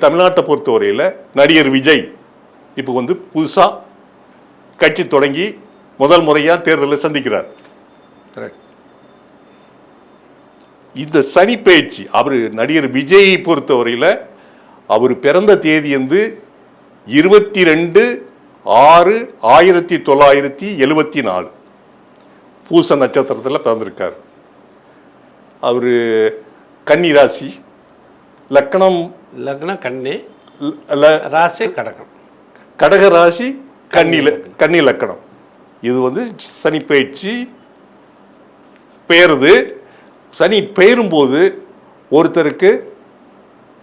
தமிழ்நாட்டை பொறுத்தவரையில் நடிகர் விஜய் இப்போ வந்து புதுசாக கட்சி தொடங்கி முதல் முறையாக தேர்தலில் சந்திக்கிறார். இந்த சனி பயிற்சி அவர் நடிகர் விஜயை பொறுத்தவரையில் அவர் பிறந்த தேதி வந்து 22/6/1974 பூச நட்சத்திரத்தில் பிறந்திருக்கார். அவர் கன்னி ராசி, லக்னம் கன்னி, ராசி கடகம், கடக ராசி, கன்னி லக்கணம். இது வந்து சனி பயிற்சி பெயருது. சனி பெயரும்போது ஒருத்தருக்கு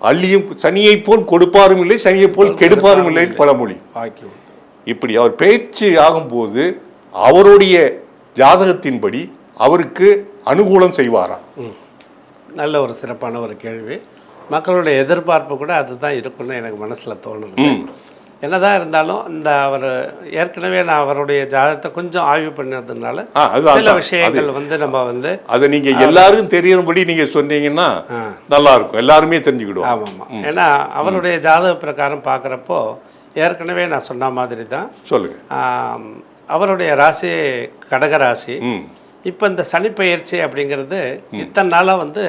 அள்ளியும் சனியை போல் கொடுப்பாரும் இல்லை, சனியை போல் கெடுப்பாரும் இல்லை பழமொழி. இப்படி அவர் பயிற்சி ஆகும்போது அவருடைய ஜாதகத்தின்படி அவருக்கு அனுகூலம் செய்வாரா? நல்ல ஒரு சிறப்பான ஒரு கேள்வி. மக்களுடைய எதிர்பார்ப்பு கூட அதுதான் இருக்குன்னு எனக்கு மனசில் தோணுது. என்னதான் இருந்தாலும் இந்த அவர் ஏற்கனவே நான் அவருடைய ஜாதகத்தை கொஞ்சம் ஆய்வு பண்ணதுனால சில விஷயங்கள் வந்து நம்ம வந்து அதை நீங்க எல்லாருக்கும் தெரியணும்படி நீங்க சொன்னீங்கன்னா நல்லா இருக்கும், எல்லாருமே தெரிஞ்சுக்கிடுவோம். ஆமாம், ஏன்னா அவருடைய ஜாதக பிரகாரம் பார்க்குறப்போ ஏற்கனவே நான் சொன்ன மாதிரி தான். சொல்லுங்க. அவருடைய ராசி கடகராசி. இப்போ இந்த சனி பயிற்சி அப்படிங்கிறது இத்தனை நாளாக வந்து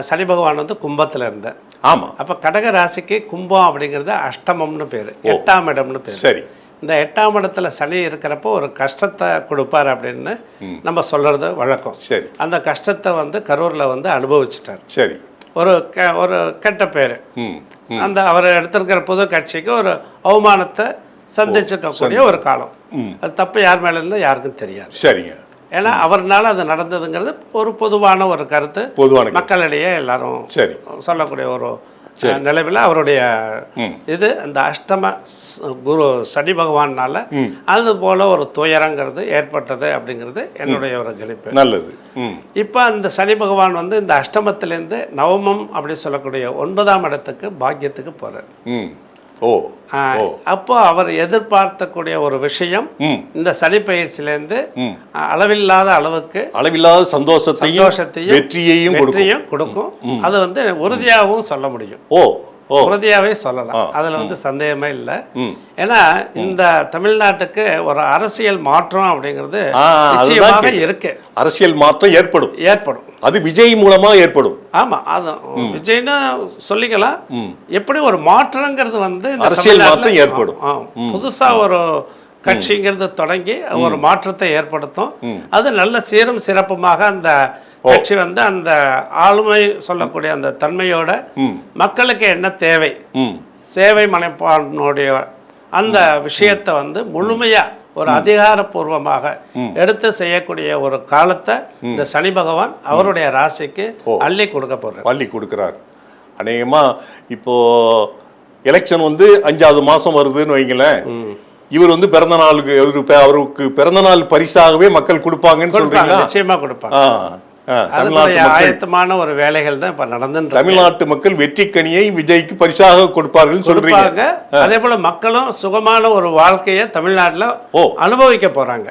சனி பகவான் வந்து கும்பத்தில் இருந்தார். ஆமாம். அப்போ கடக ராசிக்கு கும்பம் அப்படிங்கிறது அஷ்டமம்னு பேர், 8ஆம் இடம்னு பேர். சரி. இந்த 8ஆம் இடத்துல சனி இருக்கிறப்போ ஒரு கஷ்டத்தை கொடுப்பார் அப்படின்னு நம்ம சொல்கிறது வழக்கம். சரி. அந்த கஷ்டத்தை வந்து கரூரில் வந்து அனுபவிச்சுட்டார். சரி. ஒரு கெட்ட பேர், அந்த அவர் எடுத்திருக்கிற புது கட்சிக்கு ஒரு அவமானத்தை சந்திச்சிருக்கக்கூடிய ஒரு காலம். அது தப்பு யார் மேலே இருந்தால் யாருக்கும் தெரியாது. சரிங்க. ஏன்னா அவர்னால அது நடந்ததுங்கிறது ஒரு பொதுவான ஒரு கருத்து, பொதுவான மக்களிடையே எல்லாரும் சொல்லக்கூடிய ஒரு நிலைவில் அவருடைய இது அந்த அஷ்டம குரு சனி பகவானால அது போல ஒரு துயரங்கிறது ஏற்பட்டது அப்படிங்கிறது என்னுடைய ஒரு கணிப்பு. நல்லது. இப்போ அந்த சனி பகவான் வந்து இந்த அஷ்டமத்திலேருந்து நவமம் அப்படின்னு சொல்லக்கூடிய 9ஆம் இடத்துக்கு பாக்கியத்துக்கு போறார். அப்போ அவர் எதிர்பார்த்தக்கூடிய ஒரு விஷயம் இந்த சனி பயிற்சியிலேருந்து அளவில்லாத சந்தோஷத்தையும் வெற்றியையும் கொடுக்கும். அது வந்து உறுதியாகவும் சொல்ல முடியும், உறுதியாகவே சொல்லலாம். அதுல வந்து சந்தேகமே இல்லை. ஏன்னா இந்த தமிழ்நாட்டுக்கு ஒரு அரசியல் மாற்றம் அப்படிங்கிறது நிச்சயமாக இருக்கு. அரசியல் மாற்றம் ஏற்படும். அது விஜய் மூலமா ஏற்படும். ஆமா, அது விஜய்னு சொல்லிக்கலாம். எப்படி ஒரு மாற்றங்கிறது வந்து அரசியல் மாற்றம் ஏற்படும். புதுசா ஒரு கட்சிங்கிறது தொடங்கி ஒரு மாற்றத்தை ஏற்படுத்தும். அது நல்ல சீரும் சிறப்புமாக அந்த கட்சி வந்து அந்த ஆளுமை சொல்லக்கூடிய அந்த தன்மையோட மக்களுக்கு என்ன தேவை, சேவை மனைப்பானுடைய அந்த விஷயத்தை வந்து முழுமையா ஒரு அதிகாரப்பூர்வமாக எடுத்து செய்யக்கூடிய ஒரு காலத்தை இந்த சனி பகவான் அவருடைய ராசிக்கு அள்ளி கொடுக்கிறார். அநேகமா இப்போ எலெக்ஷன் வந்து 5வது மாசம் வருதுன்னு வைங்களேன். இவர் வந்து பிறந்த நாளுக்கு அவருக்கு பிறந்த நாள் பரிசாகவே மக்கள் கொடுப்பாங்கன்னு சொல்றாங்க. நிச்சயமா கொடுப்பாங்க. ஆயத்தமான ஒரு வேலைகள் தான் இப்ப நடந்து. தமிழ்நாட்டு மக்கள் வெற்றி கனியை விஜய்க்கு பரிசாக கொடுப்பார்கள் சொல்றீங்க. அதே போல மக்களும் சுகமான ஒரு வாழ்க்கையை தமிழ்நாட்டுல அனுபவிக்க போறாங்க.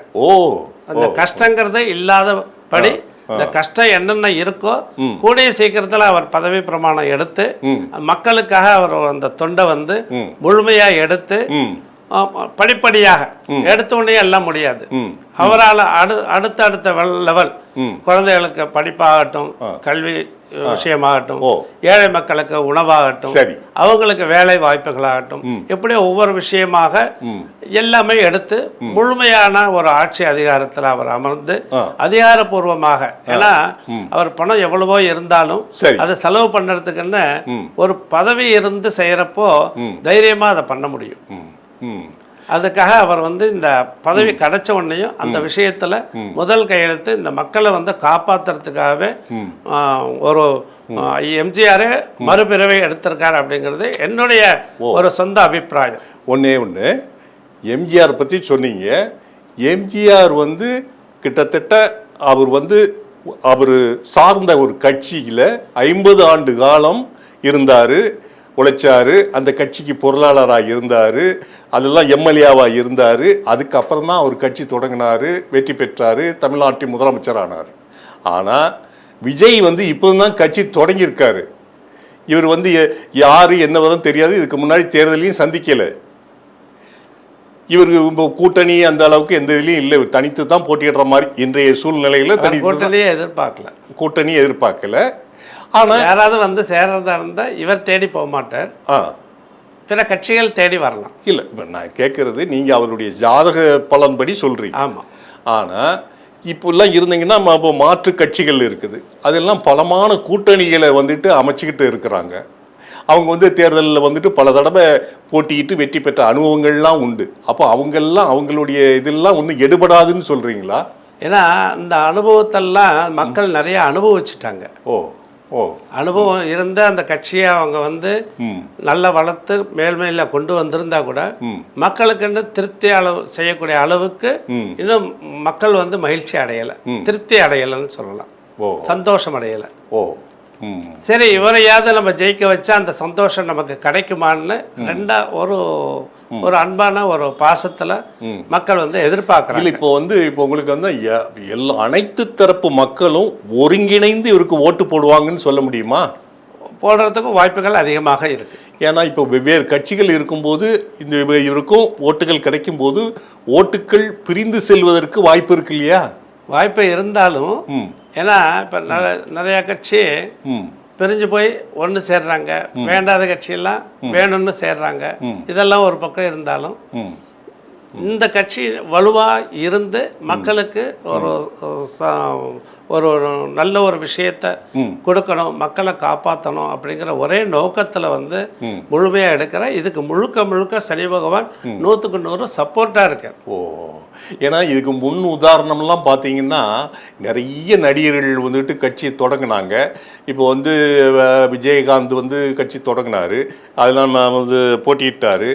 அந்த கஷ்டங்கிறது இல்லாதபடி இந்த கஷ்டம் என்னென்ன இருக்கோ கூடிய சீக்கிரத்துல அவர் பதவி பிரமாணம் எடுத்து மக்களுக்காக அவர் அந்த தொண்டை வந்து முழுமையா எடுத்து படிப்படியாக எடுத்த உடனே எல்லாம் முடியாது. அவரால் அடுத்த லெவல் குழந்தைகளுக்கு படிப்பாகட்டும், கல்வி விஷயமாகட்டும், ஏழை மக்களுக்கு உணவாகட்டும், அவங்களுக்கு வேலை வாய்ப்புகளாகட்டும், இப்படி ஒவ்வொரு விஷயமாக எல்லாமே எடுத்து முழுமையான ஒரு ஆட்சி அதிகாரத்தில் அவர் அமர்ந்து அதிகாரப்பூர்வமாக, ஏன்னா அவர் பணம் எவ்வளவோ இருந்தாலும் அதை செலவு பண்ணுறதுக்குன்னு ஒரு பதவி இருந்து செய்யறப்போ தைரியமா அதை பண்ண முடியும். அதுக்காக அவர் வந்து இந்த பதவி கிடைச்ச உடனேயும் அந்த விஷயத்துல முதல் கையெழுத்து இந்த மக்களை வந்து காப்பாத்துறதுக்காகவே ஒரு எம்ஜிஆரே மறுபிறவை எடுத்திருக்காரு அப்படிங்கிறது என்னுடைய ஒரு சொந்த அபிப்பிராயம். ஒன்று எம்ஜிஆர் பற்றி சொன்னீங்க. எம்ஜிஆர் வந்து கிட்டத்தட்ட அவர் சார்ந்த ஒரு கட்சியில் 50 ஆண்டு காலம் இருந்தார், உழைச்சாரு. அந்த கட்சிக்கு பொருளாளராக இருந்தார், அதெல்லாம் எம்எல்ஏவாக இருந்தார். அதுக்கப்புறம் தான் அவர் கட்சி தொடங்கினார், வெற்றி பெற்றார், தமிழ்நாட்டின் முதலமைச்சரானார். ஆனால் விஜய் வந்து இப்போ தான் கட்சி தொடங்கியிருக்காரு. இவர் வந்து யாரு என்ன வரும் தெரியாது, இதுக்கு முன்னாடி தேர்தலையும் சந்திக்கல. இவருக்கு இப்போ கூட்டணி அந்த அளவுக்கு எந்த இதுலையும் இல்லை, இவர் தனித்து தான் போட்டியிடுற மாதிரி இன்றைய சூழ்நிலையில கூட்டணி எதிர்பார்க்கல. ஆனா யாராவது வந்து சேர்றதா இருந்தா இவர் தேடி போக மாட்டார், பிற கட்சிகள் தேடி வரலாம். இல்லை, இப்போ நான் கேட்கறது நீங்க அவருடைய ஜாதக பலன்படி சொல்றீங்க. ஆமா. ஆனா இப்போல்லாம் இருந்தீங்கன்னா இப்போ மாற்று கட்சிகள் இருக்குது, அதெல்லாம் பலமான கூட்டணிகளை வந்துட்டு அமைச்சுக்கிட்டு இருக்கிறாங்க. அவங்க வந்து தேர்தலில் வந்துட்டு பல தடவை போட்டியிட்டு வெற்றி பெற்ற அனுபவங்கள்லாம் உண்டு. அப்போ அவங்கெல்லாம் அவங்களுடைய இதெல்லாம் ஒன்றும் எடுபடாதுன்னு சொல்கிறீங்களா? ஏன்னா இந்த அனுபவத்தெல்லாம் மக்கள் நிறைய அனுபவிச்சுட்டாங்க. ஓ ஓ அனுபவம் இருந்த அந்த கட்சியை அவங்க வந்து நல்ல வளர்த்து மேல்மையில் கொண்டு வந்திருந்தா கூட மக்களுக்கு திருப்தி செய்யக்கூடிய அளவுக்கு இன்னும் மக்கள் வந்து மகிழ்ச்சி அடையலை, திருப்தி அடையலைன்னு சொல்லலாம், சந்தோஷம் அடையலை. ஓ சரி, இவரையாவது நம்ம ஜெயிக்க வச்சா அந்த சந்தோஷம் நமக்கு கிடைக்குமான்னு ஒரு அன்பான ஒரு பாசத்துல மக்கள் வந்து எதிர்பார்க்கறாங்க. இப்போ வந்து இப்போ உங்களுக்கு வந்து எல்லா அனைத்து தரப்பு மக்களும் ஒருங்கிணைந்து இவருக்கு ஓட்டு போடுவாங்கன்னு சொல்ல முடியுமா? போடுறதுக்கும் வாய்ப்புகள் அதிகமாக இருக்கு. ஏன்னா இப்போ வெவ்வேறு கட்சிகள் இருக்கும்போது இந்த இவருக்கும் ஓட்டுகள் கிடைக்கும் போது ஓட்டுகள் பிரிந்து செல்வதற்கு வாய்ப்பு இருக்கு இல்லையா? வாய்ப்பு இருந்தாலும் ஏன்னா இப்போ நிறைய கட்சி பிரிஞ்சு போய் ஒன்று சேர்றாங்க, வேண்டாத கட்சியெல்லாம் வேணும்னு சேர்றாங்க. இதெல்லாம் ஒரு பக்கம் இருந்தாலும் இந்த கட்சி வலுவாக இருந்து மக்களுக்கு ஒரு நல்ல ஒரு விஷயத்தை கொடுக்கணும், மக்களை காப்பாற்றணும் அப்படிங்கிற ஒரே நோக்கத்தில் வந்து முழுமையாக எடுக்கிற இதுக்கு முழுக்க சனி பகவான் 100க்கு 100 சப்போர்ட்டாக இருக்கார். ஓ, ஏன்னா இதுக்கு முன் உதாரணம்லாம் பார்த்தீங்கன்னா நிறைய நடிகர்கள் வந்துட்டு கட்சியை தொடங்கினாங்க. இப்போ வந்து விஜயகாந்த் வந்து கட்சி தொடங்கினார், அதெல்லாம் வந்து போட்டியிட்டார்.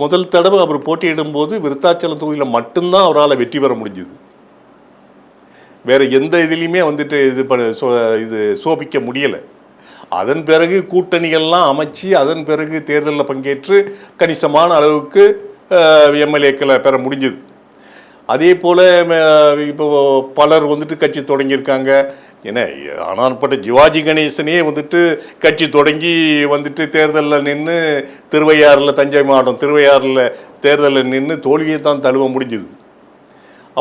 முதல் தடவை அவர் போட்டியிடும்போது விருத்தாச்சலம் தொகுதியில் மட்டும்தான் அவரால் வெற்றி பெற முடிஞ்சுது. வேறு எந்த இதுலேயுமே வந்துட்டு இது சோபிக்க முடியலை. அதன் பிறகு கூட்டணிகள்லாம் அமைச்சு அதன் பிறகு தேர்தலில் பங்கேற்று கணிசமான அளவுக்கு எம்எல்ஏக்களை பெற முடிஞ்சுது. அதே போல் இப்போ பலர் வந்துட்டு கட்சி தொடங்கியிருக்காங்க. ஏன்னா ஆனால்பட்ட சிவாஜி கணேசனே வந்துட்டு கட்சி தொடங்கி வந்துட்டு தேர்தலில் நின்று திருவையாறில், தஞ்சை மாவட்டம் திருவையாறில் தேர்தலில் நின்று தோல்வியை தான் தழுவ முடிஞ்சுது.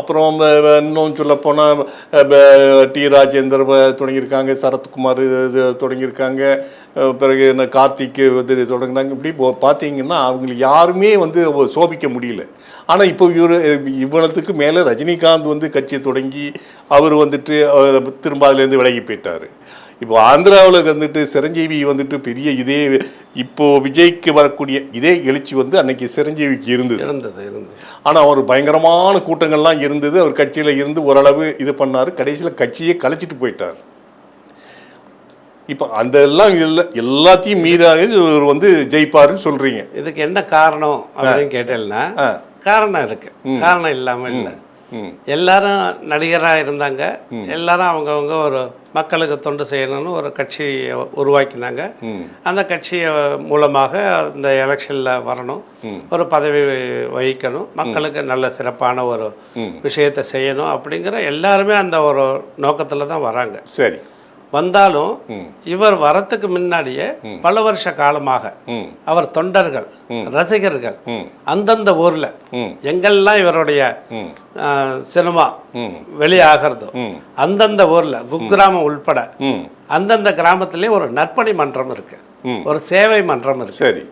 அப்புறம் இன்னும் சொல்லப்போனால் டி ராஜேந்தர் தொடங்கியிருக்காங்க, சரத்குமார் இது தொடங்கியிருக்காங்க, பிறகு என்ன கார்த்திக் வந்து தொடங்கினாங்க. இப்படி பார்த்தீங்கன்னா அவங்களுக்கு யாருமே வந்து சோபிக்க முடியல. ஆனால் இப்போ இவ்வளத்துக்கு மேலே ரஜினிகாந்த் வந்து கட்சியை தொடங்கி அவர் வந்துட்டு திரும்ப அதுலேருந்து விலகி போயிட்டார். இப்போ ஆந்திராவில் வந்துட்டு சிரஞ்சீவி வந்துட்டு பெரிய இதே இப்போ விஜய்க்கு வரக்கூடிய இதே எழுச்சி வந்து அன்னைக்கு சிரஞ்சீவிக்கு இருந்தது. ஆனால் அவர் பயங்கரமான கூட்டங்கள்லாம் இருந்தது. அவர் கட்சியில் இருந்து ஓரளவு இது பண்ணார், கடைசியில் கட்சியை கலைச்சிட்டு போயிட்டார். இப்போ அந்த எல்லாம் எல்லாத்தையும் மீறாக இவர் வந்து ஜெயிப்பாருன்னு சொல்றீங்க. இதுக்கு என்ன காரணம் அப்படின்னு கேட்டேன்னா காரணம் இருக்கு, காரணம் இல்லாமல் இல்லை. எல்லாரும் நடிகராக இருந்தாங்க, எல்லாரும் அவங்கவுங்க ஒரு மக்களுக்கு தொண்டு செய்யணும்னு ஒரு கட்சியை உருவாக்கினாங்க. அந்த கட்சியை மூலமாக இந்த எலெக்ஷனில் வரணும், ஒரு பதவி வகிக்கணும், மக்களுக்கு நல்ல சிறப்பான ஒரு விஷயத்தை செய்யணும் அப்படிங்கிற எல்லாருமே அந்த ஒரு நோக்கத்தில் தான் வராங்க. சரி, வந்தாலும் இவர் வரத்துக்கு முன்னாடியே பல வருஷ காலமாக அவர் தொண்டர்கள், ரசிகர்கள் அந்தந்த ஊர்ல எங்கெல்லாம் இவருடைய சினிமா வெளியாகிறதோ அந்தந்த ஊர்ல குக்கிராமம் உள்பட அந்தந்த கிராமத்திலே ஒரு நற்பணி மன்றம் இருக்கு, ஒரு சேவை மன்றம் இருக்கு. சரி,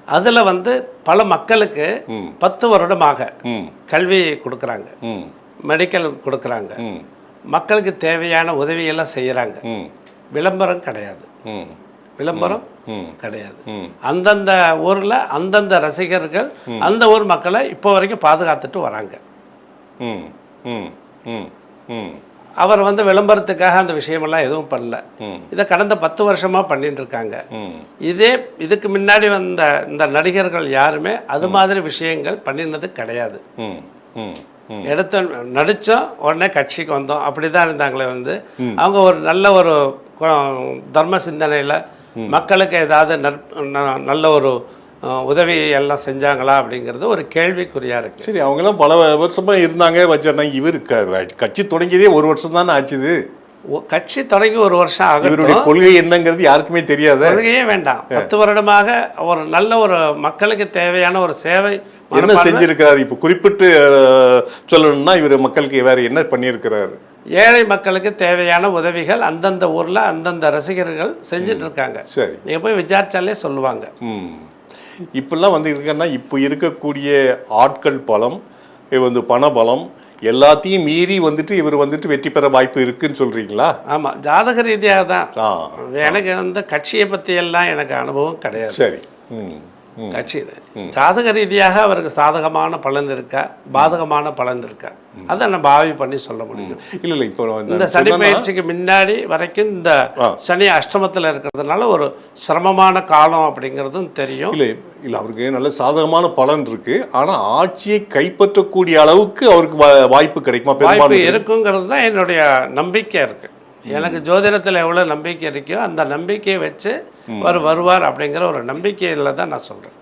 அதுல வந்து பல மக்களுக்கு 10 வருடமாக கல்வி கொடுக்குறாங்க, மெடிக்கல் கொடுக்குறாங்க, மக்களுக்கு தேவையான உதவியெல்லாம் செய்யறாங்க. விளம்பரம் கிடையாது, விளம்பரம் கிடையாது. அந்தந்த ஊர்ல அந்தந்த ரசிகர்கள் அந்த ஊர் மக்களை இப்போ வரைக்கும் பாதுகாத்துட்டு வராங்க. அவர் வந்து விளம்பரத்துக்காக அந்த விஷயமெல்லாம் எதுவும் பண்ணல. இதை கடந்த 10 வருஷமா பண்ணிட்டு இருக்காங்க. இதுக்கு முன்னாடி வந்த இந்த நடிகர்கள் யாருமே அது மாதிரி விஷயங்கள் பண்ணினது கிடையாது. எடுத்து நடித்தோம், உடனே கட்சிக்கு வந்தோம், அப்படிதான் இருந்தாங்களே. வந்து அவங்க ஒரு நல்ல ஒரு தர்ம சிந்தனையில் மக்களுக்கு ஏதாவது நல்ல ஒரு உதவி எல்லாம் செஞ்சாங்களா அப்படிங்கிறது ஒரு கேள்விக்குறியா இருக்கு. சரி, அவங்கெல்லாம் பல வருஷமா இருந்தாங்க வச்சிருந்தாங்க. இவர் கட்சி தொடங்கியதே 1 வருஷம் தானே ஆச்சுது. கட்சி தொடங்கி ஒரு வருஷம் இவருடைய ஆகட்டும், கொள்கை என்னங்கிறது யாருக்குமே தெரியாத. கொள்கையே வேண்டாம். 10 வருடமாக ஒரு நல்ல ஒரு மக்களுக்கு தேவையான ஒரு சேவை என்ன செஞ்சிருக்காரு இப்போ குறிப்பிட்டு சொல்லணும்னா இவர் மக்களுக்கு வேற என்ன பண்ணியிருக்கிறாரு? ஏழை மக்களுக்கு தேவையான உதவிகள் அந்தந்த ஊர்ல அந்தந்த ரசிகர்கள் செஞ்சுட்டு இருக்காங்க. சரி, நீங்க போய் விசாரிச்சாலே சொல்லுவாங்க. இப்பெல்லாம் வந்து இருக்குன்னா இப்போ இருக்கக்கூடிய ஆட்கள் பலம், வந்து பண பலம் எல்லாத்தையும் மீறி வந்துட்டு இவர் வந்துட்டு வெற்றி பெற வாய்ப்பு இருக்குன்னு சொல்றீங்களா? ஆமா, ஜாதக ரீதியாக தான். எனக்கு வந்து கட்சியை பத்தி எல்லாம் எனக்கு அனுபவம் கிடையாது. சரி. கட்சி ஜாதக ரீதியாக அவருக்கு சாதகமான பலன் இருக்கா, பாதகமான பலன் இருக்கா, அதை நம்ம ஆய்வு பண்ணி சொல்ல முடியும். இல்லை இப்போ இந்த சனி பயிற்சிக்கு முன்னாடி வரைக்கும் இந்த சனி அஷ்டமத்தில் இருக்கிறதுனால ஒரு சிரமமான காலம் அப்படிங்கிறதும் தெரியும். இல்லை அவருக்கு நல்ல சாதகமான பலன் இருக்கு. ஆனால் ஆட்சியை கைப்பற்றக்கூடிய அளவுக்கு அவருக்கு வாய்ப்பு கிடைக்குமா? வாய்ப்பு இருக்குங்கிறது தான் என்னுடைய நம்பிக்கை இருக்கு. எனக்கு ஜோதிடத்தில் எவ்வளோ நம்பிக்கை இருக்கோ அந்த நம்பிக்கையை வச்சு வருவார் அப்படிங்கிற ஒரு நம்பிக்கையில் தான் நான் சொல்கிறேன்.